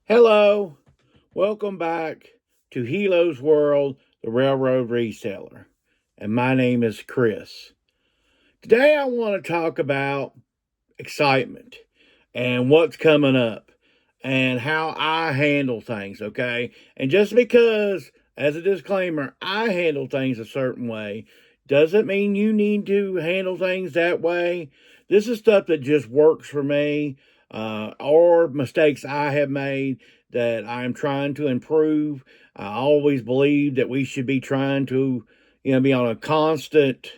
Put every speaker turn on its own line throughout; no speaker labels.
Hello, welcome back to Helo's World, the Railroad Reseller. And my name is Chris. Today I want to talk about excitement and what's coming up and how I handle things, okay? And just because, as a disclaimer, I handle things a certain way doesn't mean you need to handle things that way. This is stuff that just works for me, or mistakes I have made that I'm trying to improve. I always believe that we should be trying to, be on a constant,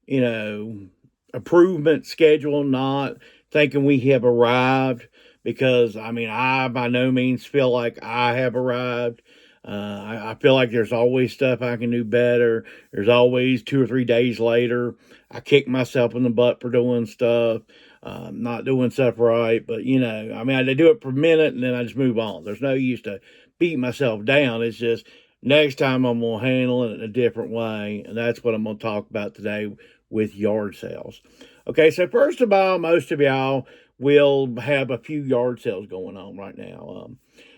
you know, improvement schedule, not thinking we have arrived. Because I by no means feel like I have arrived. I feel like there's always stuff I can do better. There's always 2 or 3 days later, I kick myself in the butt for doing stuff, not doing stuff right. But I do it for a minute and then I just move on. There's no use to beat myself down. It's just next time I'm gonna handle it in a different way, and that's what I'm gonna talk about today with yard sales. Okay, so first of all, most of y'all will have a few yard sales going on right now.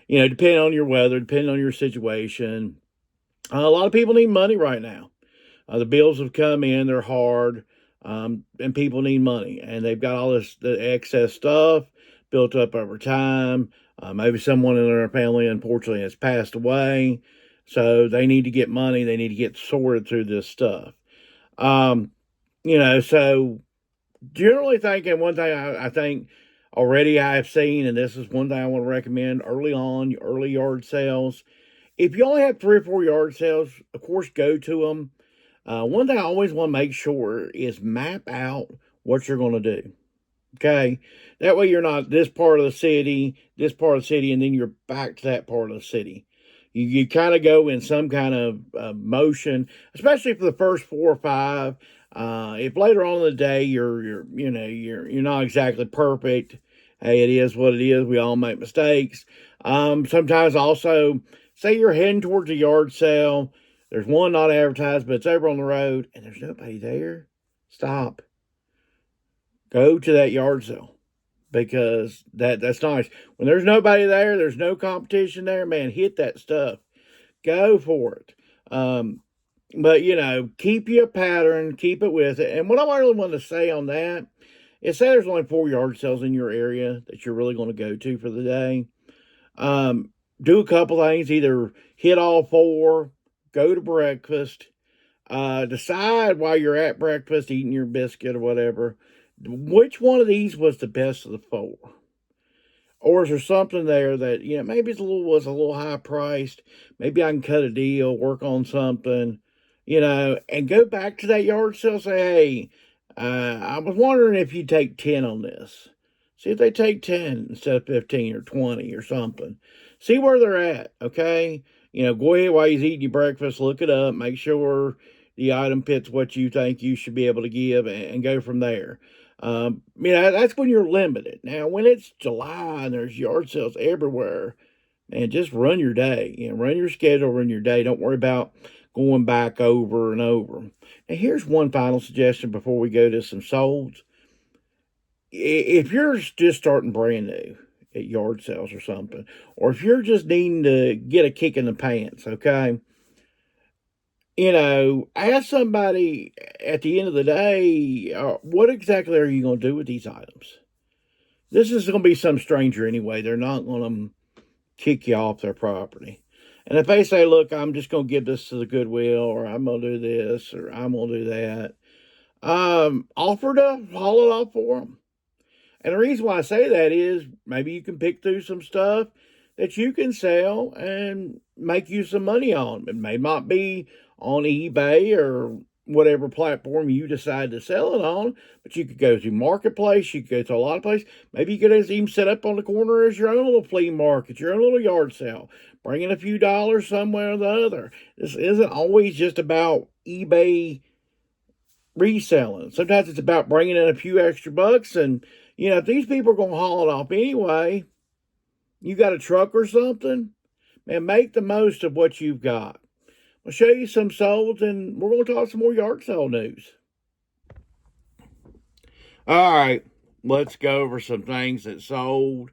Depending on your weather, depending on your situation, a lot of people need money right now. The bills have come in; they're hard, and people need money, and they've got all this the excess stuff built up over time. Maybe someone in their family, unfortunately, has passed away, so they need to get money. They need to get sorted through this stuff. Um, so generally thinking one thing I think already I've seen, and this is one thing I want to recommend early on, early yard sales. If you only have 3 or 4 yard sales, of course, go to them. One thing I always want to make sure is map out what you're going to do. Okay. That way you're not this part of the city, and then you're back to that part of the city. You kind of go in some kind of motion, especially for the first 4 or 5. If later on in the day you're not exactly perfect, hey, it is what it is. We all make mistakes. Sometimes also, say you're heading towards a yard sale. There's one not advertised, but it's over on the road, and there's nobody there. Stop. Go to that yard sale because that's nice. When there's nobody there, there's no competition there, man, hit that stuff. Go for it. But keep your pattern, keep it with it. And what I really want to say on that is say there's only 4 yard sales in your area that you're really going to go to for the day. Do a couple things, either hit all 4, go to breakfast, decide while you're at breakfast eating your biscuit or whatever, which one of these was the best of the 4. Or is there something there that maybe was a little high priced? Maybe I can cut a deal, work on something, and go back to that yard sale. Say, hey, I was wondering if you take 10 on this. See if they take 10 instead of 15 or 20 or something. See where they're at. Okay, go ahead while you're eating your breakfast, look it up, make sure the item fits what you think you should be able to give, and go from there. That's when you're limited. Now, when it's July and there's yard sales everywhere, and just run your day. Run your schedule, run your day. Don't worry about going back over and over. Now, here's one final suggestion before we go to some solds. If you're just starting brand new at yard sales or something, or if you're just needing to get a kick in the pants, okay, ask somebody at the end of the day, what exactly are you going to do with these items? This is going to be some stranger anyway. They're not going to kick you off their property. And if they say, look, I'm just going to give this to the Goodwill, or I'm going to do this, or I'm going to do that, offer to haul it off for them. And the reason why I say that is maybe you can pick through some stuff that you can sell and make you some money on. It may not be on eBay or whatever platform you decide to sell it on, but you could go to Marketplace, you could go to a lot of places. Maybe you could even set up on the corner as your own little flea market, your own little yard sale, bring in a few dollars somewhere or the other. This isn't always just about eBay reselling. Sometimes it's about bringing in a few extra bucks, and if these people are going to haul it off anyway, you got a truck or something, man, make the most of what you've got. I'll show you some solds, and we're going to talk some more yard sale news. All right, let's go over some things that sold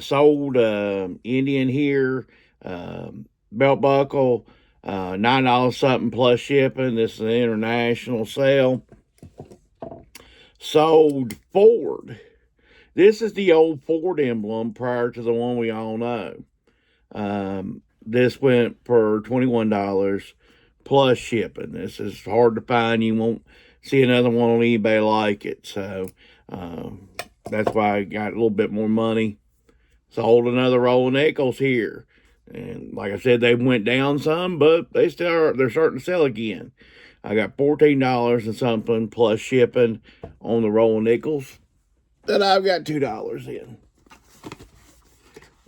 Sold Indian here, belt buckle, $9 something plus shipping. This is an international sale. Sold Ford. This is the old Ford emblem prior to the one we all know. This went for $21 plus shipping. This is hard to find. You won't see another one on eBay like it. So that's why I got a little bit more money. Sold another roll of nickels here. And like I said, they went down some, but they're starting to sell again. I got $14 and something plus shipping on the roll of nickels that I've got $2 in.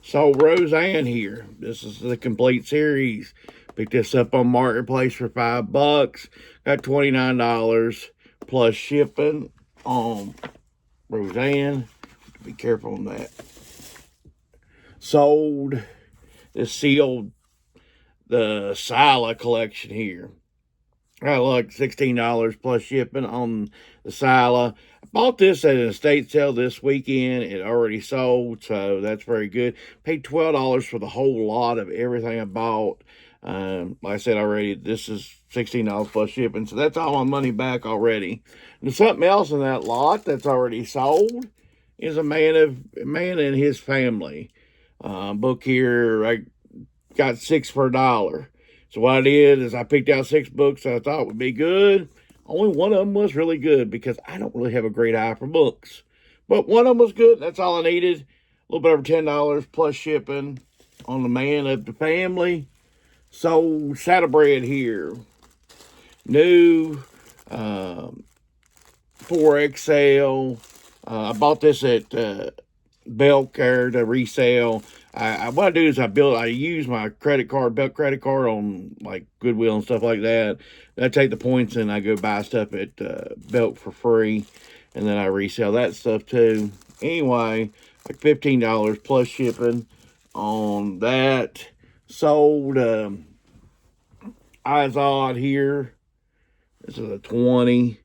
Sold Roseanne here. This is the complete series. Picked this up on Marketplace for $5. Got $29 plus shipping on Roseanne. Be careful on that. Sold the Sila collection here. I got $16 plus shipping on the Sila. I bought this at an estate sale this weekend. It already sold, so that's very good. Paid $12 for the whole lot of everything I bought. Like I said already, this is $16 plus shipping, so that's all my money back already. And something else in that lot that's already sold is a man and his family. Book here, I got 6 for $1. So what I did is I picked out 6 books that I thought would be good. Only one of them was really good because I don't really have a great eye for books. But one of them was good. That's all I needed. A little bit over $10 plus shipping on the man of the family. So Saddlebred here. New 4XL. I bought this at Belk or to resell. What I do is I use my belt credit card on like Goodwill and stuff like that. I take the points and I go buy stuff at Belk for free, and then I resell that stuff too. Anyway, like $15 plus shipping on that. Sold Izod here. This is a 20,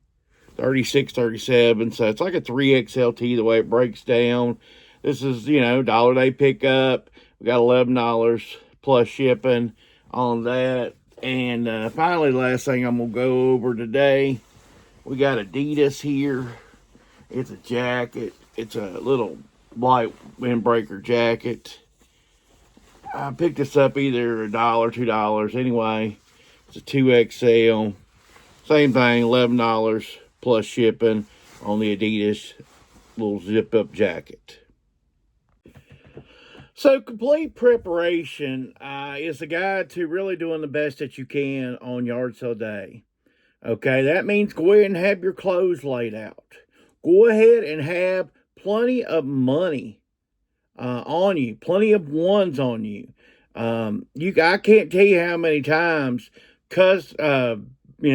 36, 37. So it's like a 3XLT the way it breaks down. This is, dollar day pickup. We got $11 plus shipping on that. And finally, the last thing I'm going to go over today, we got Adidas here. It's a jacket. It's a little light windbreaker jacket. I picked this up either $1, $2. Anyway, it's a 2XL. Same thing, $11 plus shipping on the Adidas little zip-up jacket. So complete preparation is the guide to really doing the best that you can on yard sale day. Okay, that means go ahead and have your clothes laid out. Go ahead and have plenty of money on you, plenty of ones on you. I can't tell you how many times, because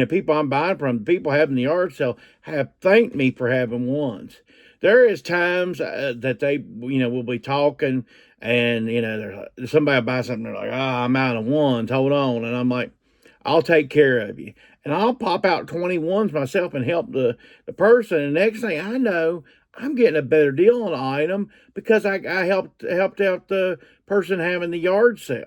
people I'm buying from, people having the yard sale, have thanked me for having ones. There is times that they, will be talking, and somebody will buy something. They're like, I'm out of ones. Hold on, and I'm like, I'll take care of you, and I'll pop out 20 ones myself and help the person. And next thing I know, I'm getting a better deal on an item because I helped out the person having the yard sale.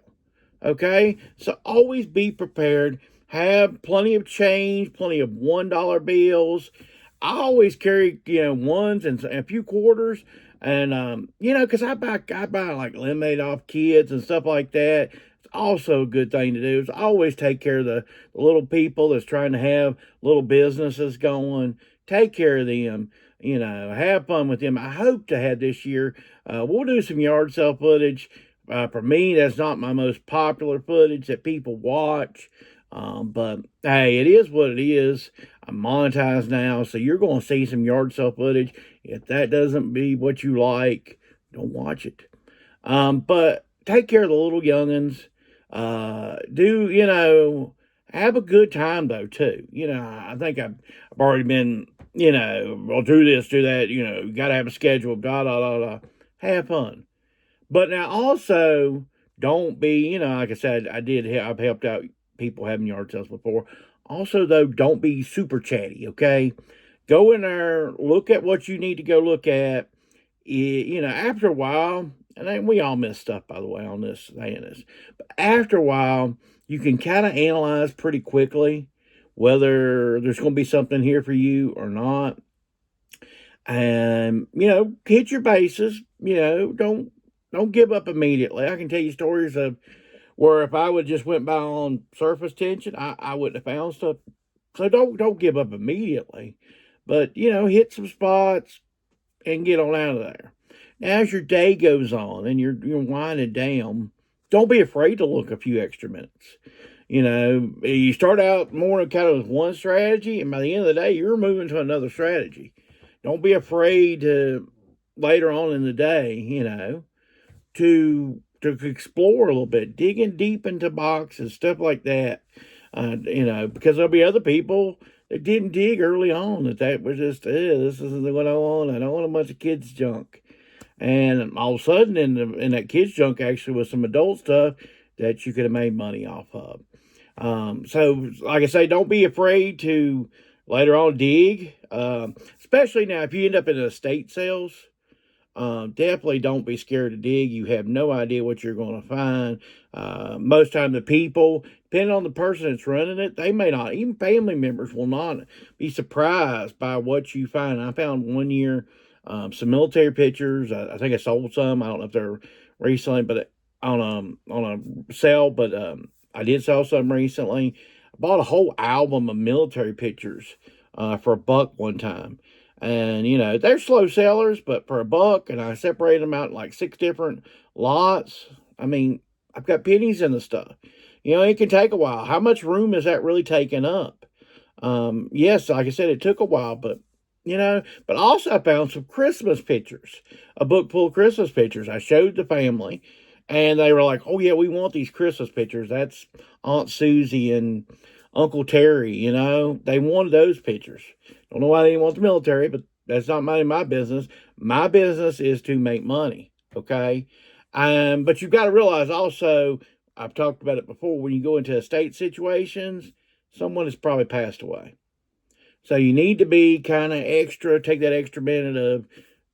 Okay, so always be prepared. Have plenty of change, plenty of $1 bills. I always carry, ones and a few quarters, and because I buy like lemonade off kids and stuff like that. It's also a good thing to do. Is always take care of the little people that's trying to have little businesses going. Take care of them. Have fun with them. I hope to have this year. We'll do some yard sale footage. For me, that's not my most popular footage that people watch. But hey, it is what it is. I'm monetized now, so you're going to see some yard sale footage. If that doesn't be what you like, don't watch it. But take care of the little youngins. Have a good time though too. I think I've already been, I'll do this, do that. You got to have a schedule. Da da da da. Have fun. But now also don't be, like I said, I've helped out people having yard sales before. Also, though, don't be super chatty, okay? Go in there, look at what you need to go look at. After a while, and then we all miss stuff, by the way, on this saying this. But after a while, you can kind of analyze pretty quickly whether there's going to be something here for you or not. And, hit your bases. Don't give up immediately. I can tell you stories of where if I would just went by on surface tension, I wouldn't have found stuff. So don't give up immediately. But, hit some spots and get on out of there. Now, as your day goes on and you're winding down, don't be afraid to look a few extra minutes. You start out more kind of with one strategy, and by the end of the day, you're moving to another strategy. Don't be afraid to later on in the day, to explore a little bit, digging deep into boxes, stuff like that. Because there'll be other people that didn't dig early on, that was just, this isn't what I want. I don't want a bunch of kids' junk. And all of a sudden, in that kids' junk actually was some adult stuff that you could have made money off of. So, like I say, don't be afraid to later on dig. Especially now, if you end up in estate sales, definitely don't be scared to dig. You have no idea what you're going to find. Most time the people, depending on the person that's running it, they may not, even family members will not be surprised by what you find. I found one year some military pictures. I think I sold some. I don't know if they're recently, but on a sale, but I did sell some recently. I bought a whole album of military pictures for $1 one time. And, they're slow sellers, but for $1, and I separated them out in like 6 different lots. I mean, I've got pennies in the stuff. It can take a while. How much room is that really taking up? Yes, like I said, it took a while, but, but also I found some Christmas pictures, a book full of Christmas pictures. I showed the family, and they were like, oh, yeah, we want these Christmas pictures. That's Aunt Susie and Uncle Terry, they wanted those pictures. Don't know why they didn't want the military, but that's not my business. My business is to make money, okay? But you've got to realize also, I've talked about it before, when you go into estate situations, someone has probably passed away. So you need to be kind of extra, take that extra minute of,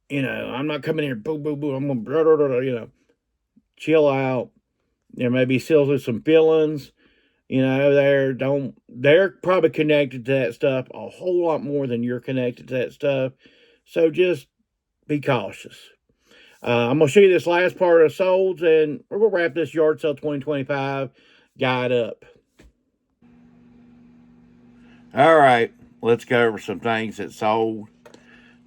I'm not coming here, boom, boom, boom, I'm going to, chill out. There may be still some feelings. They're probably connected to that stuff a whole lot more than you're connected to that stuff. So just be cautious. I'm going to show you this last part of solds, and we're going to wrap this yard sale 2025 guide up. All right, let's go over some things that sold.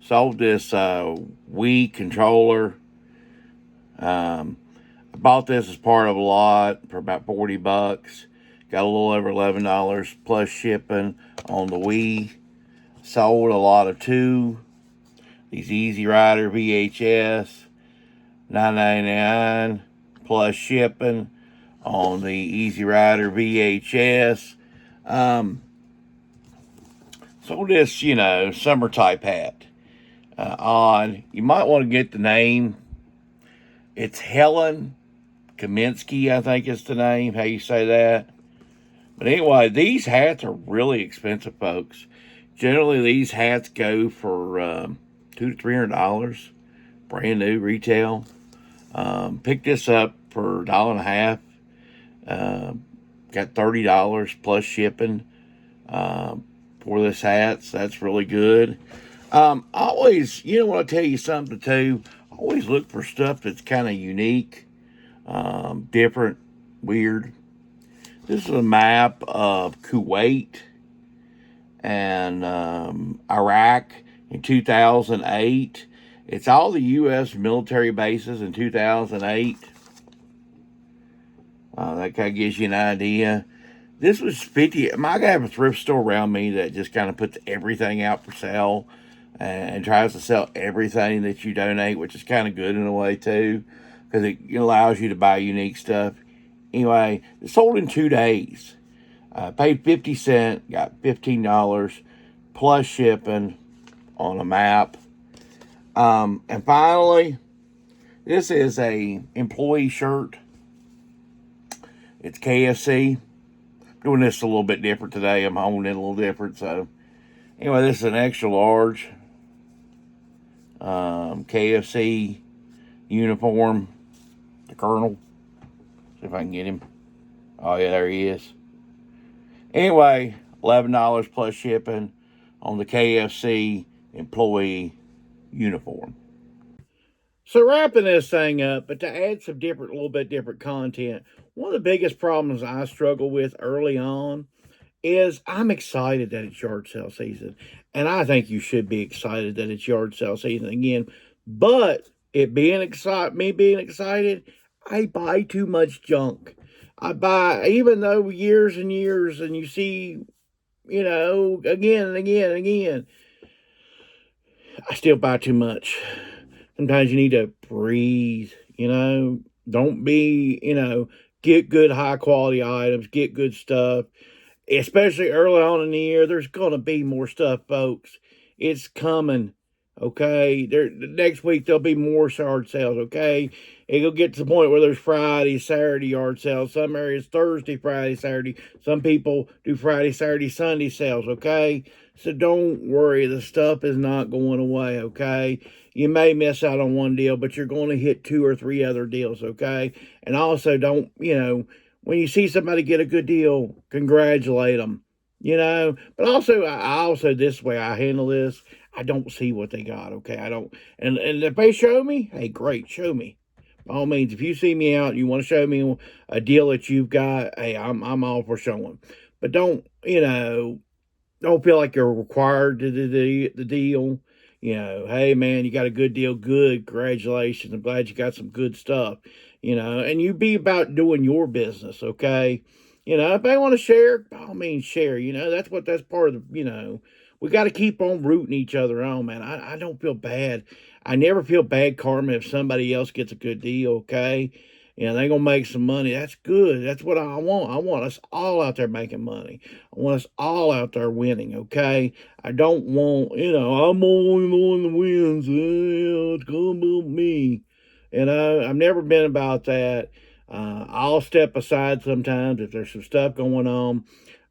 Sold this Wii controller. I bought this as part of a lot for about $40. Got a little over $11 plus shipping on the Wii. Sold a lot of these Easy Rider VHS, $9.99 plus shipping on the Easy Rider VHS. Sold this, summer type hat. You might want to get the name. It's Helen Kaminsky, I think is the name, how you say that. But anyway, these hats are really expensive, folks. Generally, these hats go for $200 to $300, brand new retail. Picked this up for $1.50. Got $30 plus shipping for this hat. So that's really good. Always, want to tell you something too. Always look for stuff that's kind of unique, different, weird. This is a map of Kuwait and Iraq in 2008. It's all the U.S. military bases in 2008. That kind of gives you an idea. This was 50. I have a thrift store around me that just kind of puts everything out for sale and tries to sell everything that you donate, which is kind of good in a way too, because it allows you to buy unique stuff. Anyway, it sold in 2 days. Paid 50 cents, got $15 plus shipping on a map. And finally, this is a employee shirt. It's KFC. Doing this a little bit different today. I'm holding it a little different. So anyway, this is an extra large KFC uniform. The Colonel. See if I can get him. Oh, yeah, there he is. Anyway, $11 plus shipping on the KFC employee uniform. So wrapping this thing up, but to add some little bit different content, one of the biggest problems I struggle with early on is I'm excited that it's yard sale season. And I think you should be excited that it's yard sale season again. But me being excited, I buy too much junk. I buy, even though years and years, and you see, again and again and again, I still buy too much. Sometimes you need to breathe, Don't be, get good high quality items, get good stuff. Especially early on in the year, there's going to be more stuff, folks. It's coming, okay? Next week, there'll be more yard sales, okay? It'll get to the point where there's Friday, Saturday yard sales. Some areas Thursday, Friday, Saturday. Some people do Friday, Saturday, Sunday sales, okay? So don't worry. The stuff is not going away, okay? You may miss out on one deal, but you're going to hit 2 or 3 other deals, okay? And also don't, when you see somebody get a good deal, congratulate them, But also, this way I handle this. I don't see what they got, okay? I don't, and if they show me, hey, great, show me. By all means, if you see me out, and you want to show me a deal that you've got, hey, I'm all for showing. But don't, don't feel like you're required to do the deal. Hey man, you got a good deal. Good, congratulations. I'm glad you got some good stuff. And you be about doing your business, okay? If they want to share, by all means share. That's part of the, we got to keep on rooting each other on, man. I don't feel bad. I never feel bad karma if somebody else gets a good deal, okay? They're going to make some money. That's good. That's what I want. I want us all out there making money. I want us all out there winning, okay? I don't want, I'm only the one that wins. It's going to be me. I've never been about that. I'll step aside sometimes if there's some stuff going on.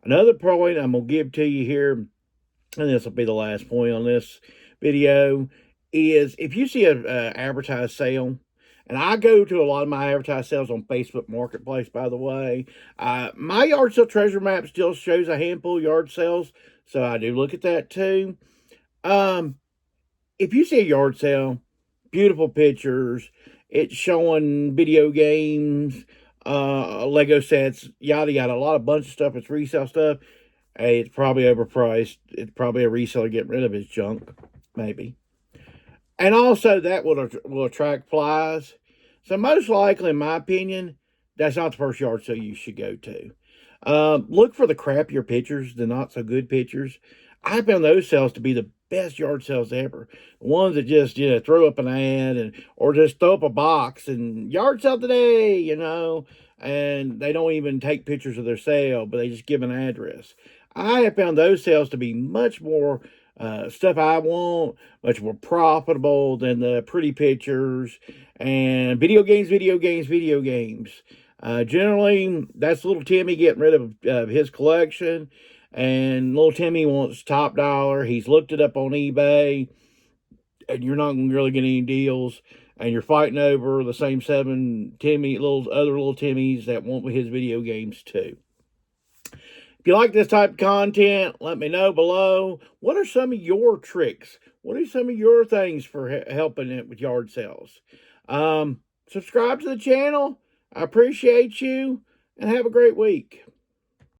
Another point I'm going to give to you here, and this will be the last point on this video, is if you see a advertised sale, and I go to a lot of my advertised sales on Facebook Marketplace, by the way. My yard sale treasure map still shows a handful of yard sales, so I do look at that too. If you see a yard sale, beautiful pictures, it's showing video games, Lego sets, yada yada, a bunch of stuff. It's resale stuff. Hey, it's probably overpriced. It's probably a reseller getting rid of his junk, maybe. And also, that will attract flies. So most likely, in my opinion, that's not the first yard sale you should go to. Look for the crappier pictures, the not so good pictures. I found those sales to be the best yard sales ever. Ones that just, throw up an ad or just throw up a box and yard sale today, and they don't even take pictures of their sale, but they just give an address. I have found those sales to be much more stuff I want, much more profitable than the pretty pictures and video games. Generally, that's little Timmy getting rid of his collection, and little Timmy wants top dollar. He's looked it up on eBay, and you're not going to really get any deals, and you're fighting over the same 7 other little Timmys that want his video games too. If you like this type of content, let me know below. What are some of your tricks? What are some of your things for helping it with yard sales? Subscribe to the channel. I appreciate you, and have a great week.